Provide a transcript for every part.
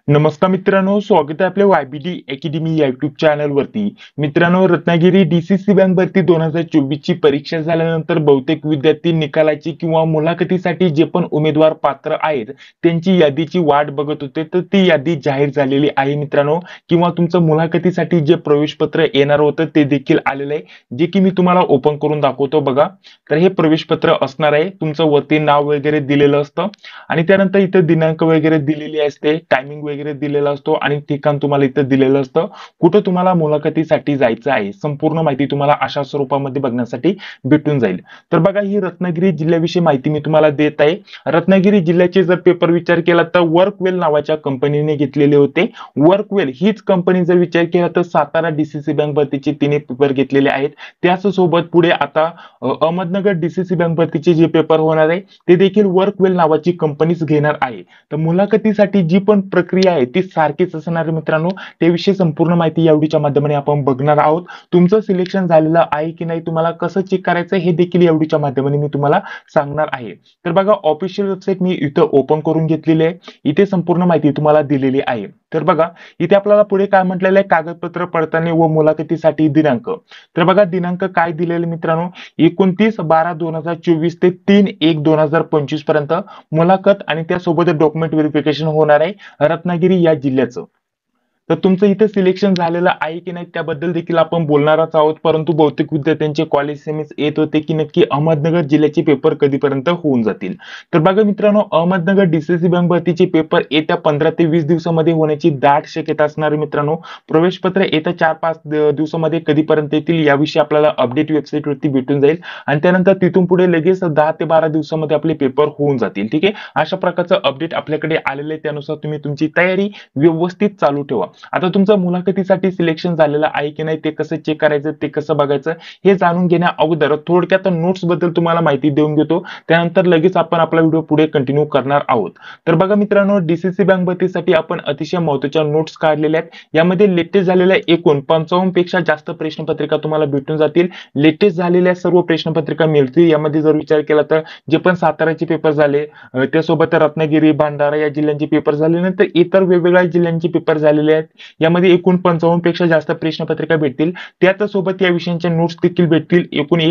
नमस्कार मित्रांनो, स्वागत आहे आपल्या YBD अकॅडमी या युट्यूब चॅनल वरती. मित्रांनो, रत्नागिरी DCC बँक भरती 2024 ची परीक्षा झाल्यानंतर बहुतेक विद्यार्थी निकालाची किंवा मुलाखतीसाठी जे पण उमेदवार पात्र आहेत त्यांची यादीची वाट बघत होते. तर ती यादी जाहीर झालेली आहे मित्रांनो, किंवा तुमचं मुलाखतीसाठी जे प्रवेशपत्र येणार होतं ते देखील आलेलं आहे, जे की मी तुम्हाला ओपन करून दाखवतो बघा. तर हे प्रवेशपत्र असणार आहे, तुमचं वरती नाव वगैरे दिलेलं असतं आणि त्यानंतर इथे दिनांक वगैरे दिलेली असते, टायमिंग वगैरे दिलेला असतो आणि ठिकाण तुम्हाला इथं दिलेलं असतं, कुठं तुम्हाला मुलाखतीसाठी जायचं आहे. संपूर्ण माहिती तुम्हाला अशा स्वरूपामध्ये बघण्यासाठी भेटून जाईल. तर बघा, ही रत्नागिरी जिल्ह्याविषयी माहिती मी तुम्हाला देत आहे. रत्नागिरी जिल्ह्याचे जर पेपर विचार केला तर वर्कवेल नावाच्या कंपनीने घेतलेले होते. वर्कवेल हीच कंपनी जर विचार केला तर सातारा DCC बँक भरतीचे तिने पेपर घेतलेले आहेत. त्याच सोबत पुढे आता अहमदनगर DCC बँक भरतीचे जे पेपर होणार आहे ते देखील वर्कवेल नावाची कंपनीच घेणार आहे. तर मुलाखतीसाठी जी पण प्रक्रिया आहे ती सारखीच असणार आहे मित्रांनो. त्याविषयी संपूर्ण माहिती या व्हिडिओच्या माध्यमाने आपण बघणार आहोत. तुमचं सिलेक्शन झालेलं आहे की नाही, तुम्हाला कसं चेक करायचं हे देखील या व्हिडिओच्या माध्यमाने मी तुम्हाला सांगणार आहे. तर बघा, ऑफिशियल वेबसाईट मी इथं ओपन करून घेतलेली आहे. इथे संपूर्ण माहिती तुम्हाला दिलेली आहे. तर बघा, इथे आपल्याला पुढे काय म्हटलेलं आहे, कागदपत्र पडताळणी व मुलाखतीसाठी दिनांक. तर बघा, दिनांक काय दिलेले मित्रांनो, 29/12/2024 ते 3/1/2025 पर्यंत मुलाखत आणि त्यासोबत डॉक्युमेंट व्हेरिफिकेशन होणार आहे रत्नागिरी या जिल्ह्याचं. तर तुमचं इथे सिलेक्शन झालेलं आहे की नाही त्याबद्दल देखील आपण बोलणारच आहोत. परंतु बहुतेक विद्यार्थ्यांचे कॉल SMS येत होते की नक्की अहमदनगर जिल्ह्याचे पेपर कधीपर्यंत होऊन जातील. तर बघा मित्रांनो, अहमदनगर DCC बँक भरतीचे पेपर येत्या 15 ते 20 दिवसामध्ये होण्याची दाट शक्यता असणार आहे मित्रांनो. प्रवेशपत्र येत्या 4-5 दिवसामध्ये कधीपर्यंत येतील याविषयी आपल्याला अपडेट वेबसाईटवरती भेटून जाईल आणि त्यानंतर तिथून पुढे लगेच 10 ते 12 दिवसामध्ये आपले पेपर होऊन जातील. ठीक आहे, अशा प्रकारचं अपडेट आपल्याकडे आलेलं आहे. त्यानुसार तुम्ही तुमची तयारी व्यवस्थित चालू ठेवा. आता तुमचं मुलाखतीसाठी सिलेक्शन झालेलं आहे की नाही ते कसं चेक करायचं, ते कसं बघायचं हे जाणून घेण्या अगोदर थोडक्यात नोट्स बद्दल तुम्हाला माहिती देऊन घेतो. त्यानंतर लगेच आपण आपला व्हिडिओ पुढे कंटिन्यू करणार आहोत. तर बघा मित्रांनो, DCC बँक भरतीसाठी आपण अतिशय महत्त्वाच्या नोट्स काढलेल्या आहेत. यामध्ये लेटेस्ट झालेल्या एकूण 55 पेक्षा जास्त प्रश्नपत्रिका तुम्हाला भेटून जातील. लेटेस्ट झालेल्या सर्व प्रश्नपत्रिका मिळतील. यामध्ये जर विचार केला तर जे पण साताराचे पेपर झाले, त्यासोबत रत्नागिरी, भंडारा या जिल्ह्यांचे पेपर झाले, नंतर इतर वेगवेगळ्या जिल्ह्यांचे पेपर झालेले आहेत. यामध्ये एकूण 55 पेक्षा जास्त प्रश्नपत्रिका भेटतील. त्याच सोबत या विषयांच्या नोट्स देखील भेटतील. एकूण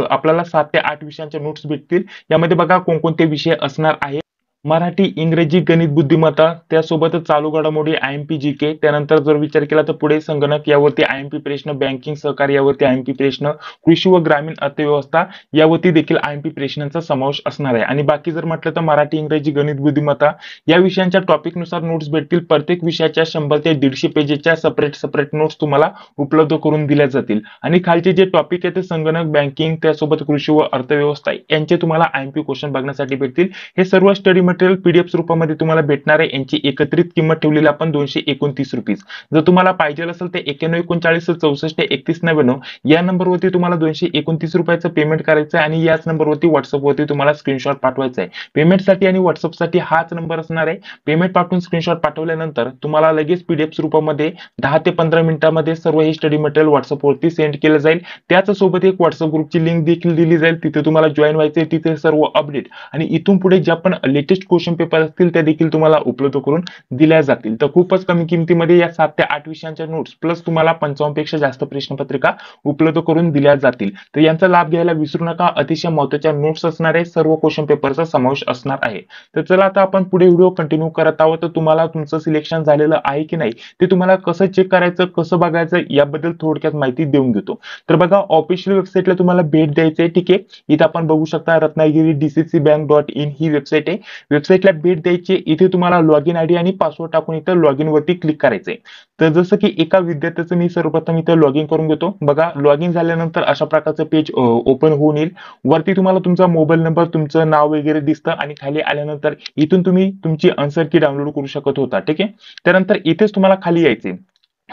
आपल्याला 7 ते 8 विषयांच्या नोट्स भेटतील. यामध्ये बघा कोणकोणते विषय असणार आहे: मराठी, इंग्रजी, गणित, बुद्धिमत्ता, त्यासोबतच चालू घडामोडी, IMP GK. त्यानंतर जर विचार केला तर पुढे संगणक यावरती IMP प्रश्न, बँकिंग सहकारी यावरती IMP प्रश्न, कृषी व ग्रामीण अर्थव्यवस्था यावरती देखील IMP प्रश्नांचा समावेश असणार आहे. आणि बाकी जर म्हटलं तर मराठी, इंग्रजी, गणित, बुद्धिमत्ता या विषयांच्या टॉपिक नुसार नोट्स भेटतील. प्रत्येक विषयाच्या 100 ते 150 पेजेसच्या सेपरेट नोट्स तुम्हाला उपलब्ध करून दिल्या जातील. आणि खालचे जे टॉपिक आहे ते संगणक, बँकिंग, त्यासोबत कृषी व अर्थव्यवस्था यांचे तुम्हाला IMP क्वेश्चन बघण्यासाठी भेटतील. हे सर्व स्टडी मटेरियल PDF स्वरूपामध्ये तुम्हाला भेटणार आहे. यांची एकत्रित किंमत ठेवलेली आपण ₹229. जर तुम्हाला पाहिजे असेल तर 9139643199 या नंबरवरती तुम्हाला ₹229 पेमेंट करायचं आहे आणि याच नंबरवरती व्हॉट्सअपवरती तुम्हाला स्क्रीनशॉट पाठवायचा आहे. पेमेंटसाठी आणि व्हॉट्सअपसाठी हाच नंबर असणार आहे. पेमेंट पाठवून स्क्रीनशॉट पाठवल्यानंतर तुम्हाला लगेच PDF स्वरूपामध्ये 10 ते 15 मिनिटांमध्ये सर्व हे स्टडी मटेरियल व्हॉट्सअपवरती सेंड केलं जाईल. त्याच सोबत एक व्हॉट्सअप ग्रुपची लिंक देखील दिली जाईल. तिथे तुम्हाला जॉईन व्हायचे, तिथे सर्व अपडेट आणि इथून पुढे ज्या पण लेटेस्ट क्वेश्चन पेपर असतील त्या देखील तुम्हाला उपलब्ध करून दिल्या जातील. तर खूपच कमी किमतीमध्ये या 7 ते 8 विषयांच्या नोट्स प्लस तुम्हाला 55 पेक्षा जास्त प्रश्नपत्रिका उपलब्ध करून दिल्या जातील. तर यांचा लाभ घ्यायला विसरू नका. अतिशय महत्त्वाच्या नोट्स असणार आहे, सर्व क्वेश्चन पेपरचा समावेश असणार आहे. तर चला आता आपण पुढे व्हिडिओ कंटिन्यू करत आहोत. तर तुम्हाला तुमचं सिलेक्शन झालेलं आहे की नाही ते तुम्हाला कसं चेक करायचं, कसं बघायचं याबद्दल थोडक्यात माहिती देऊन घेतो. तर बघा, ऑफिशियल वेबसाईटला तुम्हाला भेट द्यायची आहे. ठीक आहे, इथे आपण बघू शकता रत्नागिरी DCCbank.in ही वेबसाईट आहे. वेबसाईटला भेट द्यायची. इथे तुम्हाला लॉगिन ID आणि पासवर्ड टाकून इथं लॉगिन वरती क्लिक करायचंय. तर जसं की एका विद्यार्थ्याचं मी सर्वप्रथम इथं लॉगिन करून घेतो. बघा, लॉगिन झाल्यानंतर अशा प्रकारचं पेज ओपन होऊन येईल. वरती तुम्हाला तुमचा मोबाईल नंबर, तुमचं नाव वगैरे दिसतं आणि खाली आल्यानंतर इथून तुम्ही तुमची आन्सर की डाउनलोड करू शकत होता. ठीक आहे, त्यानंतर इथेच तुम्हाला खाली यायचे.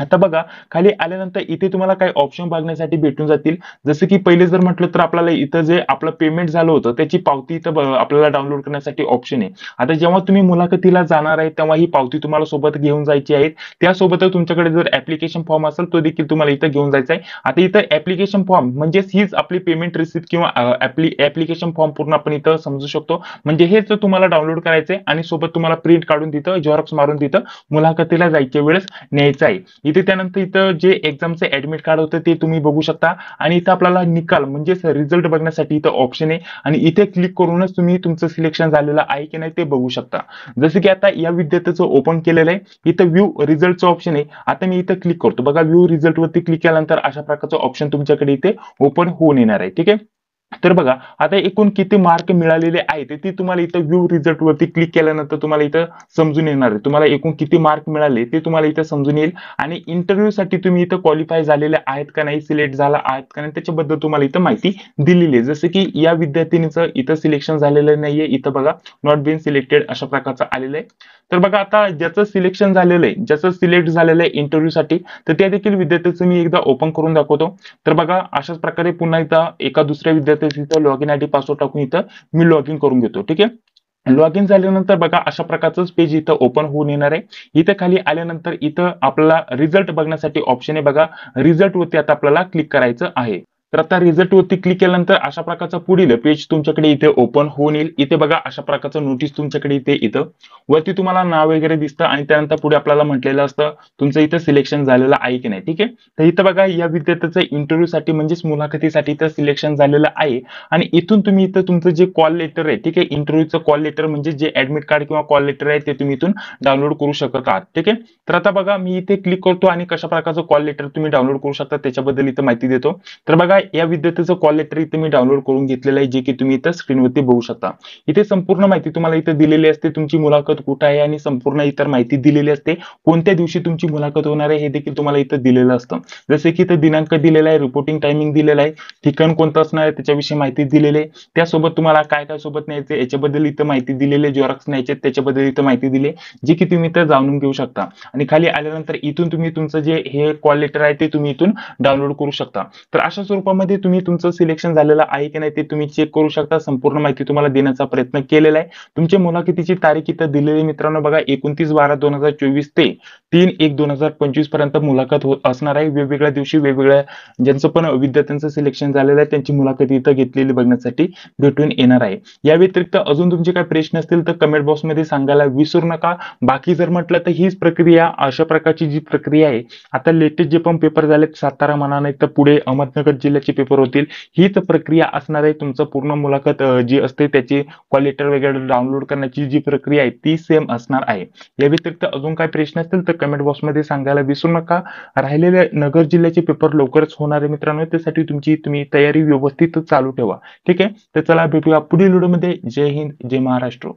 आता बघा खाली आल्यानंतर इथे तुम्हाला काही ऑप्शन बघण्यासाठी भेटून जातील. जसं की पहिले जर म्हटलं तर आपल्याला इथं जे आपलं पेमेंट झालं होतं त्याची पावती इथं आपल्याला डाउनलोड करण्यासाठी ऑप्शन आहे. आता जेव्हा तुम्ही मुलाखतीला जाणार आहे तेव्हा ही पावती तुम्हाला सोबत घेऊन जायची आहे. त्यासोबतच तुमच्याकडे जर ऍप्लिकेशन फॉर्म असेल तो देखील तुम्हाला इथं घेऊन जायचा आहे. आता इथं ऍप्लिकेशन फॉर्म म्हणजेच हीच आपली पेमेंट रिसिप्ट किंवा ऍप्लिकेशन फॉर्म पूर्ण आपण इथं समजू शकतो. म्हणजे हेच तुम्हाला डाउनलोड करायचंय आणि सोबत तुम्हाला प्रिंट काढून तिथं झेरॉक्स मारून तिथं मुलाखतीला जायच्या वेळेस न्यायचं आहे. इथे त्यानंतर इथं जे एक्झामचं ऍडमिट कार्ड होतं ते तुम्ही बघू शकता आणि इथं आपल्याला निकाल म्हणजेच रिझल्ट बघण्यासाठी इथं ऑप्शन आहे आणि इथे क्लिक करूनच तुम्ही तुमचं सिलेक्शन झालेलं आहे की नाही ते बघू शकता. जसं की आता या विद्यार्थ्याचं ओपन केलेलं आहे, इथं व्ह्यू रिझल्टचं ऑप्शन आहे. आता मी इथं क्लिक करतो बघा, व्ह्यू रिझल्ट वरती क्लिक केल्यानंतर अशा प्रकारचं ऑप्शन तुमच्याकडे इथे ओपन होऊन येणार आहे. ठीक आहे. तर बघा आता एकूण किती मार्क मिळालेले आहेत ते तुम्हाला इथं व्ह्यू रिझल्ट वरती क्लिक केल्यानंतर तुम्हाला इथं समजून येणार आहे. तुम्हाला एकूण किती मार्क मिळाले ते तुम्हाला इथं समजून येईल आणि इंटरव्ह्यू साठी तुम्ही इथं क्वालिफाय झालेले आहेत का नाही, सिलेक्ट झाला आहेत का नाही त्याच्याबद्दल तुम्हाला इथं माहिती दिलेली आहे. जसं की या विद्यार्थिनीचं इथं सिलेक्शन झालेलं नाहीये, इथं बघा नॉट बीन सिलेक्टेड अशा प्रकारचं आलेलं आहे. तर बघा आता ज्याचं सिलेक्शन झालेलं आहे, ज्याचं सिलेक्ट झालेलं आहे इंटरव्ह्यू साठी, तर त्या देखील विद्यार्थ्याचं मी एकदा ओपन करून दाखवतो. तर बघा अशाच प्रकारे पुन्हा इथं एका दुसऱ्या विद्यार्थ्याचं इथं लॉग इन आयडी पासवर्ड टाकून इथं मी लॉग इन करून घेतो. ठीक आहे. लॉग इन झाल्यानंतर बघा अशा प्रकारचं पेज इथं ओपन होऊन येणार आहे. इथं खाली आल्यानंतर इथं आपल्याला रिझल्ट बघण्यासाठी ऑप्शन आहे बघा, रिझल्ट वरती आता आपल्याला क्लिक करायचं आहे. तर आता रिझल्ट वरती क्लिक केल्यानंतर अशा प्रकारचं पुढील पेज तुमच्याकडे इथे ओपन होऊन येईल. इथे बघा अशा प्रकारचं नोटीस तुमच्याकडे इथं वरती तुम्हाला नाव वगैरे दिसतं आणि त्यानंतर पुढे आपल्याला म्हटलेलं असतं तुमचं इथं सिलेक्शन झालेलं आहे की नाही. ठीक आहे. तर इथं बघा या विद्यार्थ्याचं इंटरव्ह्यू साठी म्हणजेच मुलाखतीसाठी इथं सिलेक्शन झालेलं आहे आणि इथून तुम्ही इथं तुमचं जे कॉल लेटर आहे, ठीक आहे, इंटरव्ह्यूचं कॉल लेटर म्हणजे जे ऍडमिट कार्ड किंवा कॉल लेटर आहे ते तुम्ही इथून डाउनलोड करू शकत आहात. ठीक आहे. तर आता बघा मी इथे क्लिक करतो आणि कशा प्रकारचं कॉल लेटर तुम्ही डाउनलोड करू शकता त्याच्याबद्दल इथं माहिती देतो. तर बघा या विद्यार्थ्याचं कॉल लेटर इथे मी डाउनलोड करून घेतलेलं आहे, जे की तुम्ही इथं स्क्रीनवरती बघू शकता. इथे संपूर्ण माहिती तुम्हाला इथे दिलेली असते, तुमची मुलाखत कुठं आहे आणि संपूर्ण इतर माहिती दिलेली असते. कोणत्या दिवशी तुमची मुलाखत होणार आहे हे देखील तुम्हाला इथं दिलेलं असतं. जसे की इथं दिनांक दिलेला आहे, रिपोर्टिंग टायमिंग दिलेला आहे, ठिकाण कोणतं असणार आहे त्याच्याविषयी माहिती दिलेली आहे. त्यासोबत तुम्हाला काय काय सोबत न्यायचं याच्याबद्दल इथं माहिती दिलेली आहे, झेरॉक्स न्यायचे त्याच्याबद्दल इथं माहिती दिली आहे, जी की तुम्ही इथं जाणून घेऊ शकता. आणि खाली आल्यानंतर इथून तुम्ही तुमचं जे हे कॉल लेटर आहे ते तुम्ही इथून डाउनलोड करू शकता. तर अशा स्वरूपामध्ये तुम्ही तुमचं सिलेक्शन झालेलं आहे की नाही ते तुम्ही चेक करू शकता. संपूर्ण माहिती तुम्हाला देण्याचा प्रयत्न केलेला आहे. तुमच्या मुलाखतीची तारीख इथं दिलेली मित्रांनो बघा 29/12/2024 ते 3/1/2025 पर्यंत मुलाखत असणार आहे. वेगवेगळ्या दिवशी वेगवेगळ्या ज्यांचं पण विद्यार्थ्यांचं सिलेक्शन झालेलं आहे त्यांची मुलाखत इथं घेतलेली बघण्यासाठी भेटून येणार आहे. या व्यतिरिक्त अजून तुमचे काही प्रश्न असतील तर कमेंट बॉक्समध्ये सांगायला विसरू नका. बाकी जर म्हटलं तर हीच प्रक्रिया, अशा प्रकारची जी प्रक्रिया आहे आता लेटेस्ट जे पण पेपर झालेत सातारा म्हणा नाही तर पुढे अहमदनगर जिल्ह्याचे पेपर होतील, हीच प्रक्रिया असणार आहे. तुमचं पूर्ण मुलाखत जी असते त्याची कॉल लेटर वगैरे डाउनलोड करण्याची जी प्रक्रिया आहे ती सेम असणार आहे. या व्यतिरिक्त अजून काही प्रश्न असतील तर कमेंट बॉक्समध्ये सांगायला विसरू नका. राहिलेले नगर जिल्ह्याचे पेपर लवकरच होणार आहे मित्रांनो, त्यासाठी तुम्ही तयारी व्यवस्थित चालू ठेवा. ठीक आहे. तर चला भेटूया पुढील व्हिडिओमध्ये. जय हिंद, जय महाराष्ट्र.